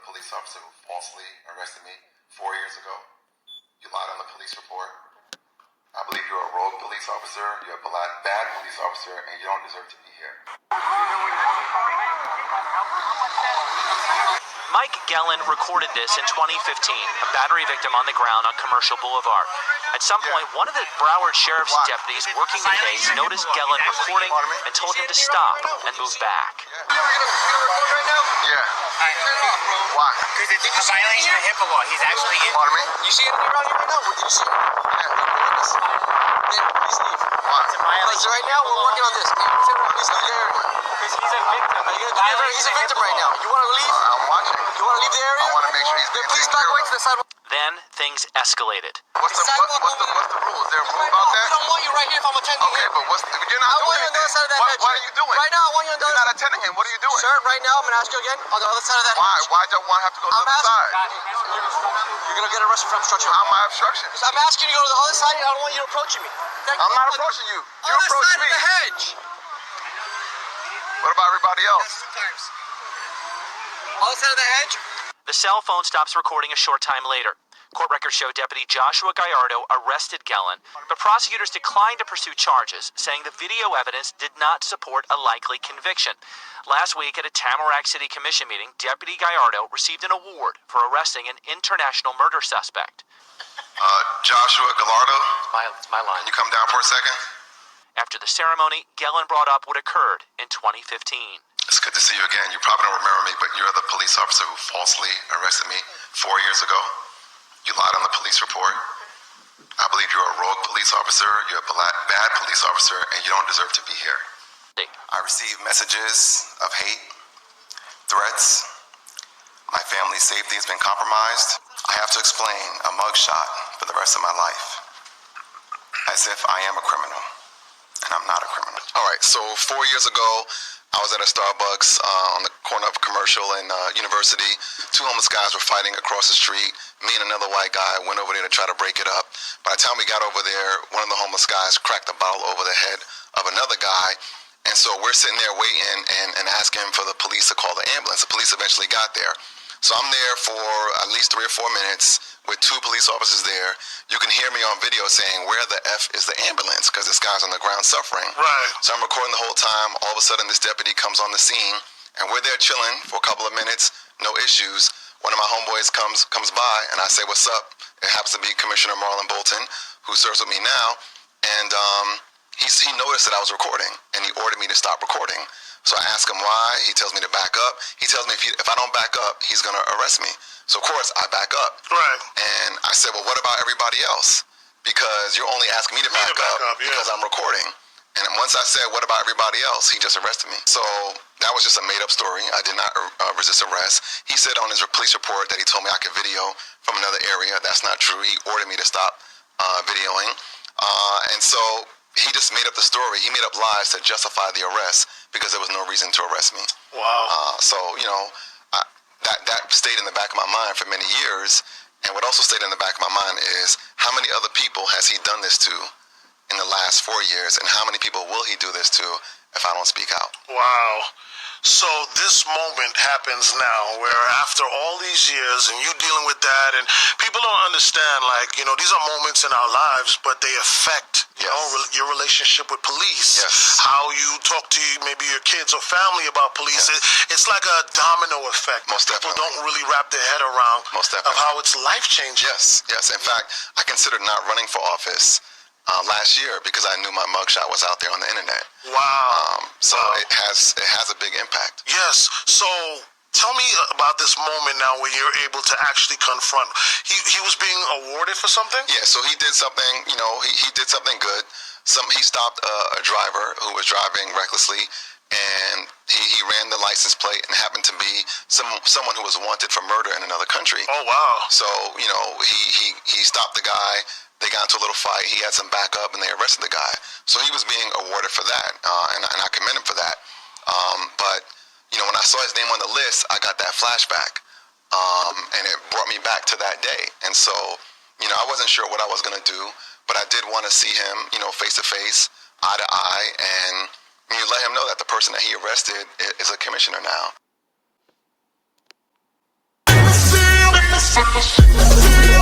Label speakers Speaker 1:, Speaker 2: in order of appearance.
Speaker 1: the police officer who falsely arrested me 4 years ago. You lied on the police report. I believe you're a rogue police officer, you're a bad police officer, and you don't deserve to be here.
Speaker 2: Mike Gellin recorded this in 2015, a battery victim on the ground on Commercial Boulevard. At some point, one of the Broward Sheriff's deputies working the case noticed Gellin recording and told him to stop and move back.
Speaker 1: Yeah. Why?
Speaker 3: Because it's a violation of HIPAA law. He's actually in.
Speaker 1: Pardon me?
Speaker 4: You see anything around here right now? Did you see it? Then please leave.
Speaker 1: Why?
Speaker 3: It's a violation.
Speaker 4: Because right now we're working on this. Please leave the area.
Speaker 3: Because he's a victim.
Speaker 4: He's a victim right now. You want to leave?
Speaker 1: I'm watching.
Speaker 4: You want to leave the area?
Speaker 1: I want to make sure he's
Speaker 4: Then
Speaker 1: being
Speaker 4: please
Speaker 1: taken
Speaker 4: back
Speaker 1: care
Speaker 4: away
Speaker 1: of.
Speaker 4: to the sidewalk.
Speaker 2: Then things escalated.
Speaker 1: What's the rule? Is there a rule about that?
Speaker 4: We don't want you right here if I'm attending
Speaker 1: Okay,
Speaker 4: him.
Speaker 1: but you're not
Speaker 4: I
Speaker 1: doing
Speaker 4: want you on the other side of that
Speaker 1: anything.
Speaker 4: hedge.
Speaker 1: What are you doing?
Speaker 4: Right now, I want you on the
Speaker 1: You're
Speaker 4: other
Speaker 1: not attending him. What are you doing?
Speaker 4: Sir, right now, I'm going to ask you again on the other side of that hedge.
Speaker 1: Why do I have to go to the other side?
Speaker 4: You're going to get arrested for obstruction.
Speaker 1: How am I obstruction?
Speaker 4: I'm asking you to go to the other side. I don't want you approaching me.
Speaker 1: I'm not approaching you. You
Speaker 4: Other
Speaker 1: approach
Speaker 4: side
Speaker 1: me.
Speaker 4: of the hedge.
Speaker 1: What about everybody else?
Speaker 4: Other side of the hedge.
Speaker 2: The cell phone stops recording a short time later. Court records show Deputy Joshua Gallardo arrested Gellin, but prosecutors declined to pursue charges, saying the video evidence did not support a likely conviction. Last week at a Tamarack City Commission meeting, Deputy Gallardo received an award for arresting an international murder suspect.
Speaker 1: Joshua Gallardo,
Speaker 2: It's my line.
Speaker 1: you come down for a second?
Speaker 2: After the ceremony, Gellin brought up what occurred in 2015.
Speaker 1: It's good to see you again. You probably don't remember me, but you're the police officer who falsely arrested me 4 years ago. You lied on the police report. I believe you're a rogue police officer, you're a bad police officer, and you don't deserve to be here. I received messages of hate, threats. My family's safety has been compromised. I have to explain a mugshot for the rest of my life, as if I am a criminal, and I'm not a criminal. All right, so 4 years ago, I was at a Starbucks on the corner of Commercial and University. Two homeless guys were fighting across the street. Me and another white guy went over there to try to break it up. By the time we got over there, one of the homeless guys cracked a bottle over the head of another guy. And so we're sitting there waiting and asking for the police to call the ambulance. The police eventually got there. So I'm there for at least 3 or 4 minutes with 2 police officers there. You can hear me on video saying, where the F is the ambulance? Because this guy's on the ground suffering.
Speaker 5: Right.
Speaker 1: So I'm recording the whole time. All of a sudden, this deputy comes on the scene, and we're there chilling for a couple of minutes, no issues. One of my homeboys comes by, and I say, what's up? It happens to be Commissioner Marlon Bolton, who serves with me now. And he noticed that I was recording, and he ordered me to stop recording. So I ask him why. He tells me to back up. He tells me if I don't back up, he's going to arrest me. So, of course, I back up.
Speaker 5: Right.
Speaker 1: And I said, well, what about everybody else? Because you're only asking me to back up because I'm recording. And once I said, what about everybody else? He just arrested me. So that was just a made-up story. I did not resist arrest. He said on his police report that he told me I could video from another area. That's not true. He ordered me to stop videoing. And so he just made up the story. He made up lies to justify the arrest because there was no reason to arrest me.
Speaker 5: Wow.
Speaker 1: So, you know, that stayed in the back of my mind for many years. And what also stayed in the back of my mind is how many other people has he done this to in the last 4 years, and how many people will he do this to if I don't speak out?
Speaker 5: Wow. So this moment happens now where after all these years and you dealing with that, and people don't understand, like, you know, these are moments in our lives, but they affect your relationship with police.
Speaker 1: Yes.
Speaker 5: How you talk to maybe your kids or family about police.
Speaker 1: Yes.
Speaker 5: It's like a domino effect.
Speaker 1: Most
Speaker 5: People
Speaker 1: definitely.
Speaker 5: don't really wrap their head around
Speaker 1: Most
Speaker 5: of
Speaker 1: definitely.
Speaker 5: how it's life-changing.
Speaker 1: Yes, yes. In fact, I considered not running for office last year because I knew my mugshot was out there on the internet.
Speaker 5: Wow.
Speaker 1: So
Speaker 5: Wow.
Speaker 1: it has a big impact.
Speaker 5: Yes. So tell me about this moment now when you're able to actually confront. He was being awarded for something?
Speaker 1: Yeah, so he did something, you know, he did something good. He stopped a driver who was driving recklessly, and he ran the license plate and happened to be someone who was wanted for murder in another country.
Speaker 5: Oh, wow.
Speaker 1: So, you know, he stopped the guy. They got into a little fight. He had some backup, and they arrested the guy. So he was being awarded for that, and I commend him for that. But, you know, when I saw his name on the list, I got that flashback, and it brought me back to that day. And so, you know, I wasn't sure what I was going to do, but I did want to see him, you know, face to face, eye to eye, and you let him know that the person that he arrested is a commissioner now.
Speaker 6: Sucker.